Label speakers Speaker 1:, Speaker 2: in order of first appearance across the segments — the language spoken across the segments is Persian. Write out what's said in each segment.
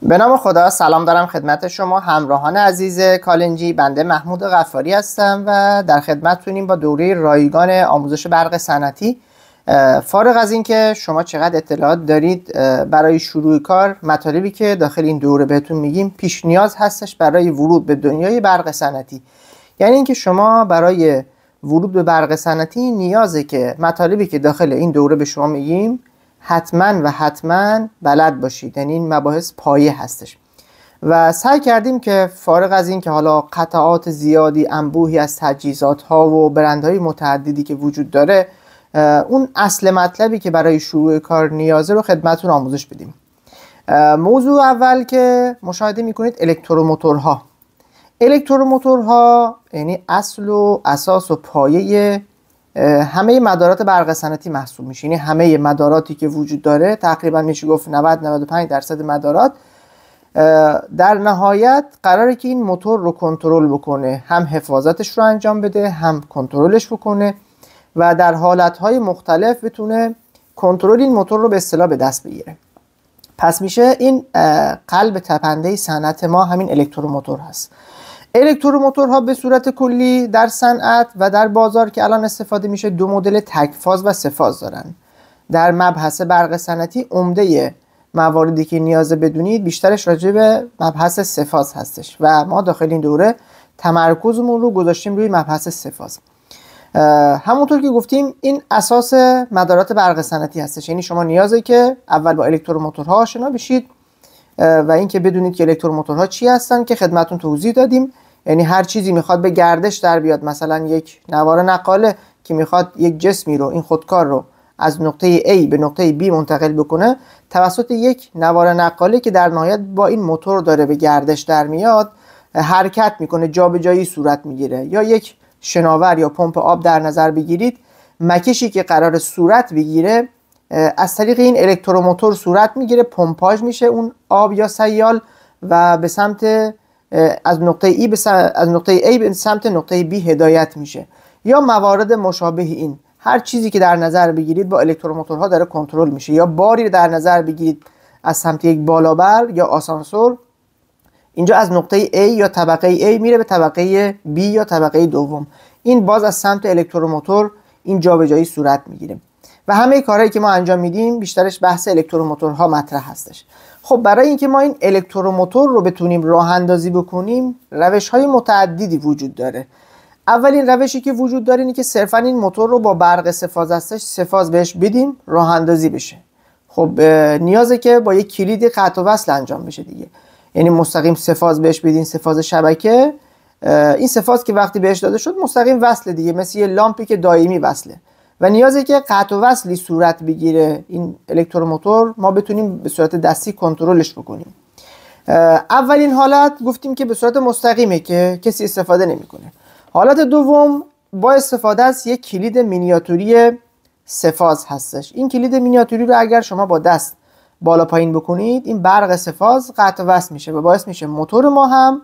Speaker 1: به نام خدا. سلام دارم خدمت شما همراهان عزیز کالنجی. بنده محمود غفاری هستم و در خدمتتونیم با دوره رایگان آموزش برق صنعتی. فارغ از این که شما چقدر اطلاعات دارید برای شروع کار، مطالبی که داخل این دوره بهتون میگیم پیش نیاز هستش برای ورود به دنیای برق صنعتی. یعنی اینکه شما برای ورود به برق صنعتی نیازه که مطالبی که داخل این دوره به شما میگیم حتما بلد باشید. یعنی این مباحث پایه هستش و سعی کردیم که فارغ از این که حالا قطعات زیادی، انبوهی از تجهیزات ها و برندهای متعددی که وجود داره، اون اصل مطلبی که برای شروع کار نیازه رو خدمتتون آموزش بدیم. موضوع اول که مشاهده میکنید الکتروموتورها یعنی اصل و اساس و پایه همه مدارات برق صنعتی محسوب میشه. یعنی همه مداراتی که وجود داره، تقریبا میشه گفت 90-95% مدارات، در نهایت قراره که این موتور رو کنترل بکنه، هم حفاظتش رو انجام بده، هم کنترلش بکنه و در حالتهای مختلف بتونه کنترل این موتور رو به اصطلاح به دست بگیره. پس میشه این قلب تپنده صنعت ما همین الکتروموتور هست. الکتروموتورها به صورت کلی در صنعت و در بازار که الان استفاده میشه دو مدل تک فاز و سه فاز دارن. در مبحث برق صنعتی عمده مواردی که نیاز بدونید بیشترش راجع به مبحث سه فاز هستش و ما داخل این دوره تمرکزمون رو گذاشتیم روی مبحث سه فاز. همونطور که گفتیم این اساس مدارات برق صنعتی هستش. یعنی شما نیازه که اول با الکتروموتورها آشنا بشید و اینکه بدونید که الکتروموتورها چی هستن که خدمتتون توضیح دادیم. یعنی هر چیزی میخواد به گردش در بیاد، مثلا یک نوار نقاله که میخواد یک جسمی رو، این خودکار رو، از نقطه A به نقطه B منتقل بکنه توسط یک نوار نقاله که در نهایت با این موتور داره به گردش در میاد حرکت میکنه، جابجایی صورت میگیره. یا یک شناور یا پمپ آب در نظر بگیرید، مکشی که قرار صورت بگیره از طریق این الکتروموتور صورت میگیره، پمپاژ میشه اون آب یا سیال و به سمت از نقطه A به سمت نقطه B هدایت میشه. یا موارد مشابه این، هر چیزی که در نظر بگیرید با الکتروموتورها داره کنترل میشه. یا باری در نظر بگیرید از سمت یک بالابر یا آسانسور، اینجا از نقطه A یا طبقه A میره به طبقه B یا طبقه دوم، این باز از سمت الکتروموتور این جابجایی صورت میگیره و همه کارهایی که ما انجام میدیم بیشترش بحث الکتروموتورها مطرح هستش. خب برای اینکه ما این الکتروموتور رو بتونیم راه اندازی بکنیم روش‌های متعددی وجود داره. اولین روشی که وجود داره اینه که صرفا این موتور رو با برق سه فاز هستش سه فاز بهش بدیم راه اندازی بشه. خب نیازه که با یک کلید قطع و وصل انجام بشه دیگه. یعنی مستقیم سه فاز بهش بدین، سه فاز شبکه، این سه فاز که وقتی بهش داده شد مستقیم وصله دیگه، مثل یه لامپی که دائمی وصله و نیازه که قطع و وصلی صورت بگیره این الکتروموتور، ما بتونیم به صورت دستی کنترلش بکنیم. اولین حالت گفتیم که به صورت مستقیمه که کسی استفاده نمیکنه. حالت دوم با استفاده از یک کلید مینیاتوری سه فاز هستش. این کلید مینیاتوری رو اگر شما با دست بالا پایین بکنید این برق سه فاز قطع و وصل میشه و باعث میشه موتور ما هم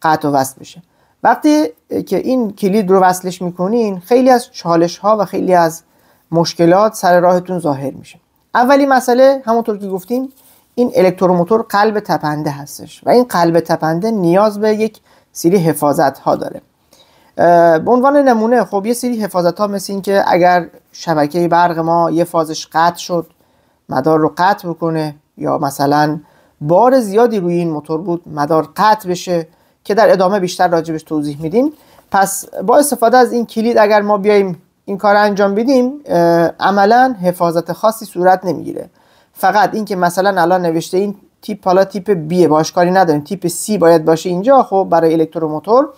Speaker 1: قطع و وصل بشه. وقتی که این کلید رو وصلش میکنین خیلی از چالش ها و خیلی از مشکلات سر راهتون ظاهر میشه. اولی مسئله همونطور که گفتیم این الکتروموتور قلب تپنده هستش و این قلب تپنده نیاز به یک سری حفاظت ها داره. به عنوان نمونه خب یه سری حفاظت ها مثل این که اگر شبکه برق ما یه فازش قطع شد مدار رو قطع بکنه، یا مثلا بار زیادی روی این موتور بود مدار قطع بشه که در ادامه بیشتر راجبش توضیح میدیم. پس با استفاده از این کلید اگر ما بیایم این کار انجام بدیم عملا حفاظت خاصی صورت نمیگیره. فقط این که مثلا الان نوشته این تیپ حالا تیپ B باش کاری نداریم، تیپ C باید باشه اینجا. خب برای الکتروموتور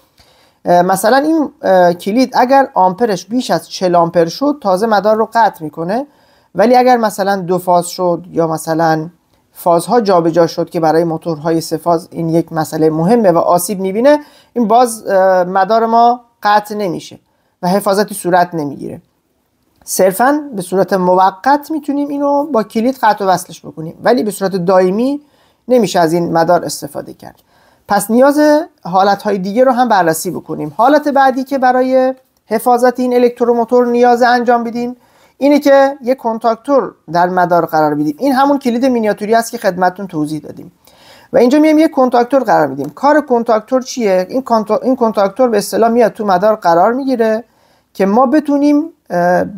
Speaker 1: مثلا این کلید اگر آمپرش بیش از 40 آمپر شد تازه مدار رو قطع میکنه، ولی اگر مثلا دو فاز شد یا مثلا فازها جابجا شد که برای موتورهای سه فاز این یک مسئله مهمه و آسیب میبینه، این باز مدار ما قطع نمیشه و حفاظتی صورت نمیگیره. صرفا به صورت موقت میتونیم اینو با کلید قطع و وصلش بکنیم، ولی به صورت دائمی نمیشه از این مدار استفاده کرد. پس نیاز حالتهای دیگه رو هم بررسی بکنیم. حالت بعدی که برای حفاظت این الکتروموتور نیاز انجام بدیم اینه که یک کنتاکتور در مدار قرار بدیم. این همون کلید مینیاتوری است که خدمتتون توضیح دادیم. و اینجا میایم یک کنتاکتور قرار میدیم. کار کنتاکتور چیه؟ این کنتاکتور به اصطلاح میاد تو مدار قرار میگیره که ما بتونیم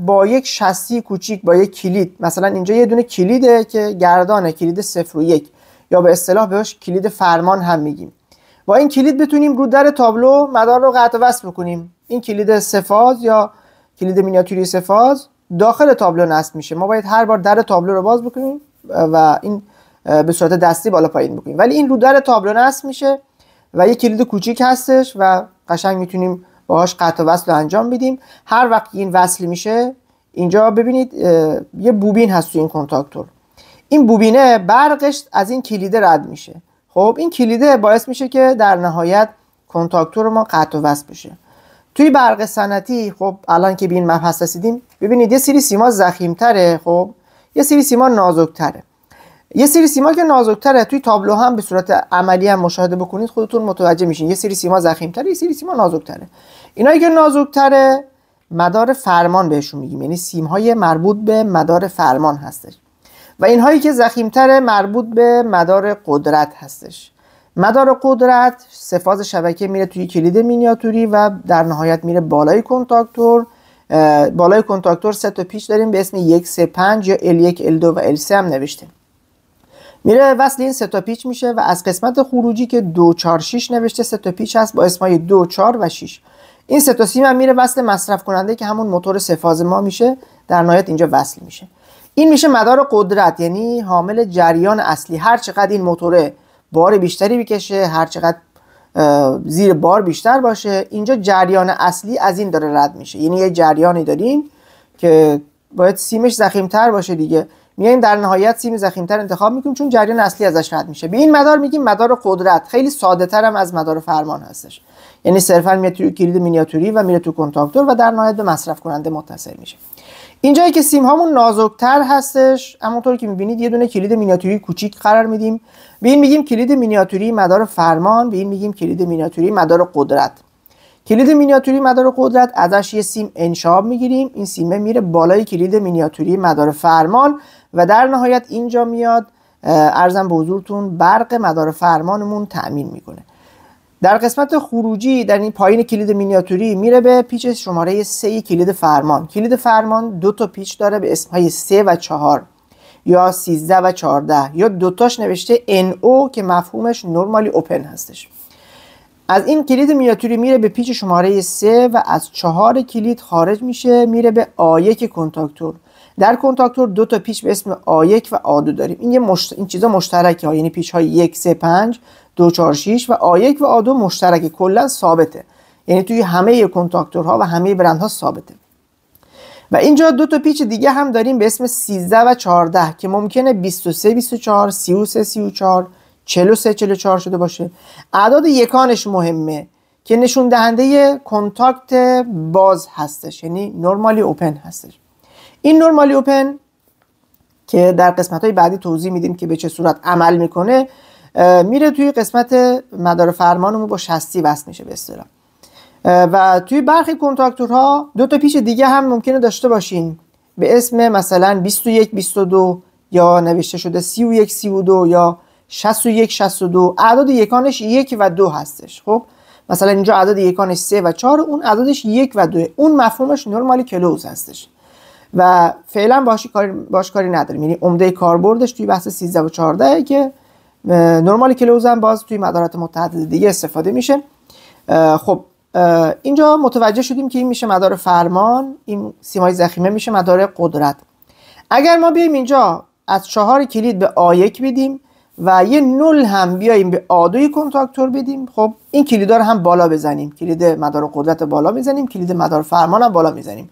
Speaker 1: با یک شاسی کوچیک، با یک کلید، مثلا اینجا یه دونه کلیده که گردانه، کلید 0 و 1، یا به اصطلاح بهش کلید فرمان هم میگیم. با این کلید بتونیم رو در تابلو مدار رو قطع و وصل بکنیم. این کلید 3 فاز یا کلید مینیاتوری 3 فاز داخل تابلو نصب میشه. ما باید هر بار در تابلو رو باز بکنیم و این به صورت دستی بالا پایین بکنیم، ولی این رو در تابلو نصب میشه و یک کلید کوچیک هستش و قشنگ میتونیم باهاش قطع و وصل رو انجام بدیم. هر وقت این وصل میشه، اینجا ببینید یه بوبین هست تو این کنتاکتور. این بوبینه برقش از این کلیده رد میشه. خب این کلیده باعث میشه که در نهایت کنتاکتور ما قطع و وصل بشه. توی برق صنعتی خب الان که به این مبحث رسیدیم، ببینید یه سری سیما ضخیم‌تره، خب یه سری سیما نازک‌تره. یه سری سیما که نازک‌تره توی تابلو هم به صورت عملی هم مشاهده بکنید خودتون متوجه میشین. یه سری سیما ضخیم‌تره، یه سری سیما نازک‌تره. اینایی که نازک‌تره مدار فرمان بهشون میگیم، یعنی سیم‌های مربوط به مدار فرمان هستش. و اینهایی که ضخیم‌تره مربوط به مدار قدرت هستش. مدار قدرت 3 فاز شبکه میره توی کلید مینیاتوری و در نهایت میره بالای کنتاکتور. بالای کنتاکتور 3 تا پیچ داریم به اسم 1 3 5 یا L1 L2 و L3 هم نوشته. میره وصل این 3 تا پیچ میشه و از قسمت خروجی که 2 4 6 نوشته 3 تا پیچ هست با اسمای 2 4 و 6. این 3 تا سیم هم میره وصل مصرف کننده که همون موتور 3 فاز ما میشه، در نهایت اینجا وصل میشه. این میشه مدار قدرت، یعنی حامل جریان اصلی. هر چقدر این موتور بار بیشتری بکشه، هر چقدر زیر بار بیشتر باشه، اینجا جریان اصلی از این داره رد میشه. یعنی یه جریانی داریم که باید سیمش ضخیم‌تر باشه دیگه، میایم در نهایت سیم ضخیم‌تر انتخاب میکنیم چون جریان اصلی ازش رد میشه. به این مدار میگیم مدار قدرت. خیلی ساده‌تر هم از مدار فرمان هستش، یعنی صرفا میاد توی کلید مینیاتوری و میره تو کنتاکتور و در نهایت به مصرف کننده متصل میشه. اینجایی که سیم هامون نازکتر هستش، همونطور که میبینید یه دونه کلید مینیاتوری کوچیک قرار میدیم. به این میگیم کلید مینیاتوری مدار فرمان، به این میگیم کلید مینیاتوری مدار قدرت. کلید مینیاتوری مدار قدرت ازش یه سیم انشاب میگیریم، این سیمه میره بالای کلید مینیاتوری مدار فرمان و در نهایت اینجا میاد عرضم به حضورتون برق مدار فرمانمون تأمین میکنه. در قسمت خروجی در این پایین کلید مینیاتوری میره به پیچ شماره 3 کلید فرمان. کلید فرمان 2 تا پیچ داره به اسمهای 3 و 4 یا 13 و 14 یا دوتاش نوشته NO که مفهومش نورمالی اوپن هستش. از این کلید مینیاتوری میره به پیچ شماره 3 و از 4 کلید خارج میشه میره به آ1 کنتاکتور. در کنتاکتور 2 تا پیچ به اسم آ1 و آ2 داریم. این چیزا مشترکه ها، یعنی پیچ های 1 3 5 2 4 6 و آ1 و آ2 مشترکه، کلا ثابته، یعنی توی همه کنتاکتورها و همه برندها ثابته. و اینجا 2 تا پیچ دیگه هم داریم به اسم 13 و 14 که ممکنه 23 24 33 34 43 44 شده باشه. اعداد یکانش مهمه که نشون دهنده کنتاکت باز هستش، یعنی نورمالی اوپن هستش. این نورمالی اوپن که در قسمت‌های بعدی توضیح میدیم که به چه صورت عمل میکنه، میره توی قسمت مدار فرمانمون با شاسی وصل میشه به اصطلاح. و توی برخی کنتاکتورها 2 تا پیچ دیگه هم ممکنه داشته باشین به اسم مثلا 21 22 یا نوشته شده 31 32 یا 61 62. اعداد یکانش 1 و 2 هستش. خب مثلا اینجا اعداد یکانش 3 و 4، اون اعدادش 1 و 2. اون مفهومش نورمالی کلوز هستش و فعلا باش کاری نداریم، یعنی عمده کاربردش توی بحث 13 و 14 که نورمالی کلوز هم باز توی مدارات متعدد دیگه استفاده میشه. خب اینجا متوجه شدیم که این میشه مدار فرمان، این سیمای ضخیمه میشه مدار قدرت. اگر ما بیایم اینجا از 4 کلید به آ1 بدیم و یه 0 هم بیایم به آ2 کنتاکتور بدیم، خب این کلیدا رو هم بالا بزنیم، کلید مدار قدرت بالا میزنیم، کلید مدار فرمان هم بالا میزنیم.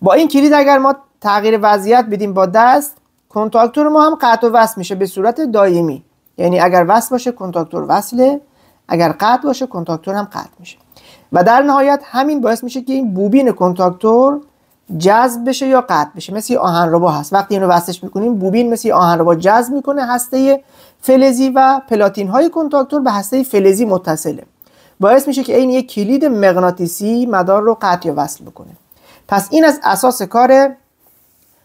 Speaker 1: با این کلید اگر ما تغییر وضعیت بدیم با دست، کنتاکتور ما هم قطع و وصل میشه به صورت دائمی، یعنی اگر وصل باشه کنتاکتور وصله، اگر قطع باشه کنتاکتور هم قطع میشه. و در نهایت همین باعث میشه که این بوبین کنتاکتور جذب بشه یا قطع بشه. مثل آهنربا هست، وقتی اینو وصلش میکنیم بوبین مثل آهنربا جذب میکنه، هسته فلزی و پلاتین های کنتاکتور به هسته فلزی متصله، باعث میشه که این یک کلید مغناطیسی مدار رو قطع یا وصل بکنه. پس این از اساس کار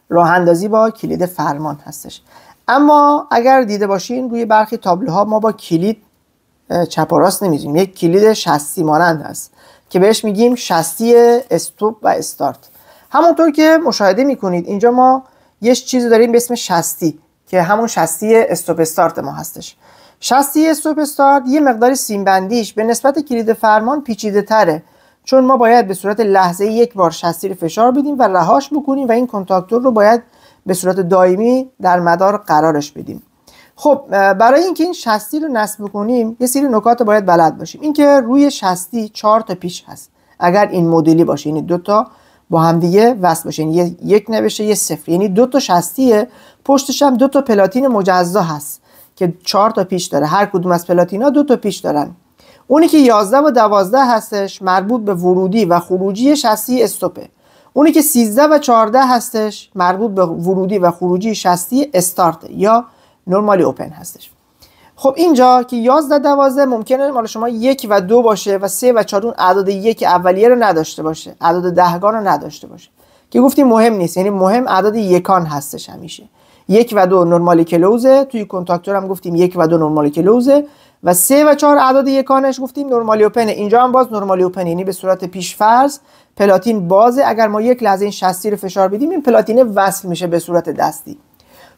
Speaker 1: راه اندازی با کلید فرمان هستش. اما اگر دیده باشین روی برخی تابلوها ما با کلید چپ و راست نمیزنیم، یک کلید شستی مانند هست که بهش میگیم شستی استوب و استارت. همونطور که مشاهده میکنید اینجا ما یه چیزی داریم به اسم شستی که همون شستی استوب استارت ما هستش. شستی استوب استارت یه مقدار سیمبندیش به نسبت کلید فرمان پیچیده تره، چون ما باید به صورت لحظه یک بار شستی رو فشار بدیم و رهاش بکنیم و این کنتاکتور رو باید به صورت دائمی در مدار قرارش بدیم. خب برای اینکه این شستی رو نصب کنیم یه سری نکات باید بلد باشیم. اینکه روی شستی 4 تا پیچ هست، اگر این مدلی باشه یعنی 2 تا با هم دیگه وصل باشه، یعنی یک نوشته یه صفر، یعنی 2 تا شستیه، پشتش هم 2 تا پلاتین مجزا هست که 4 تا پیچ داره، هر کدوم از پلاتینا 2 تا پیچ دارن. اونی که 11 و 12 هستش مربوط به ورودی و خروجی شستی استوپه. اونی که 13 و 14 هستش مربوط به ورودی و خروجی شستی استارت یا نورمالی اوپن هستش. خب اینجا که 11 12 ممکنه مال شما 1 و 2 باشه و 3 و 4 اون اعداد 1 اولیه رو نداشته باشه، اعداد دهگان رو نداشته باشه که گفتیم مهم نیست، یعنی مهم اعداد یکان هستش همیشه. 1 و 2 نورمالی کلوزه، توی کنتاکتور هم گفتیم 1 و 2 نورمالی کلوزه و 3 و 4 اعداد یکانش گفتیم نورمالی اوپن. اینجا هم باز نورمالی اوپن، یعنی به صورت پیش فرض پلاتین بازه، اگر ما یک لحظه این شستی رو فشار بدیم این پلاتین وصل میشه به صورت دستی.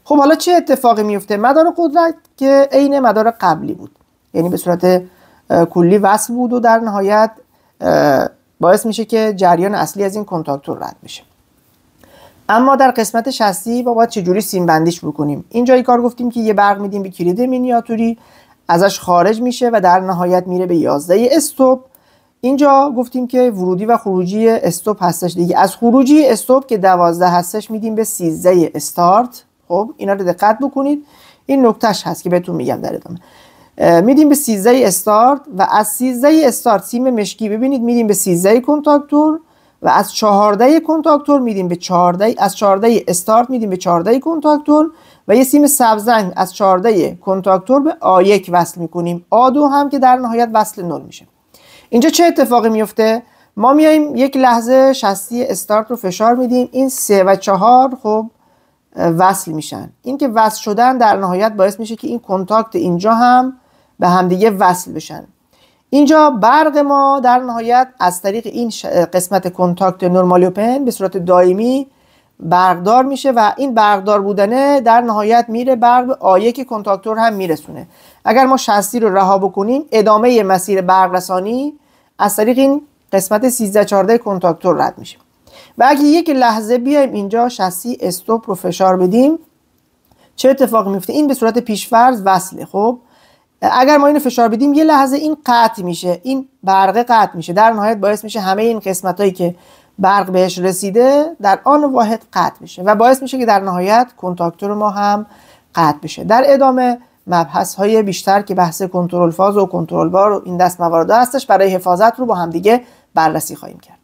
Speaker 1: خب حالا چه اتفاقی میفته؟ مدار قدرت که عین مدار قبلی بود، یعنی به صورت کلی وصل بود و در نهایت باعث میشه که جریان اصلی از این کنتاکتور رد بشه. اما در قسمت شستی باید چجوری سیم بندیش بکنیم؟ اینجا این کار گفتیم که یه برق میدیم به کلید مینیاتوری، ازش خارج میشه و در نهایت میره به 11 استوب. اینجا گفتیم که ورودی و خروجی استوب هستش دیگه، از خروجی استوب که 12 هستش میدیم به 13 استارت. خب اینا رو دقت بکنید، این نکتهش هست که بهتون میگم در ادامه. میدیم به 13 استارت و از 13 استارت سیم مشکی ببینید میدیم به 13 کنتاکتور و از 14 کنتاکتور میدیم به 14، از 14 استارت میدیم به 14 کنتاکتور و یه سیم سبزرنگ از 14 کنتاکتور به A1 وصل میکنیم، A2 هم که در نهایت وصل 0 میشه. اینجا چه اتفاقی میفته؟ ما میایم یک لحظه شستی استارت رو فشار میدیم، این 3 و 4 خب وصل میشن. این که وصل شدن در نهایت باعث میشه که این کنتاکت اینجا هم به همدیگه وصل بشن. اینجا برق ما در نهایت از طریق این قسمت کنتاکت نورمالی اوپن به صورت دائمی برقدار میشه و این برقدار بودنه در نهایت میره برق به A1 کنتاکتور هم میرسونه. اگر ما شستی رو رها بکنیم ادامه مسیر برق رسانی از طریق این قسمت 13 14 کنتاکتور رد میشه. و اگه یک لحظه بیایم اینجا شستی استوپ رو فشار بدیم چه اتفاقی میفته؟ این به صورت پیشفرض وصله. خب اگر ما اینو فشار بدیم یه لحظه این قطع میشه، این برق قطع میشه، در نهایت باعث میشه همه این قسمتایی که برق بهش رسیده در آن واحد قطع میشه و باعث میشه که در نهایت کنتاکتور ما هم قطع بشه. در ادامه مبحث های بیشتر که بحث کنترل فاز و کنترل بار و این دست موارد هستش برای حفاظت رو با هم دیگه بررسی خواهیم کرد.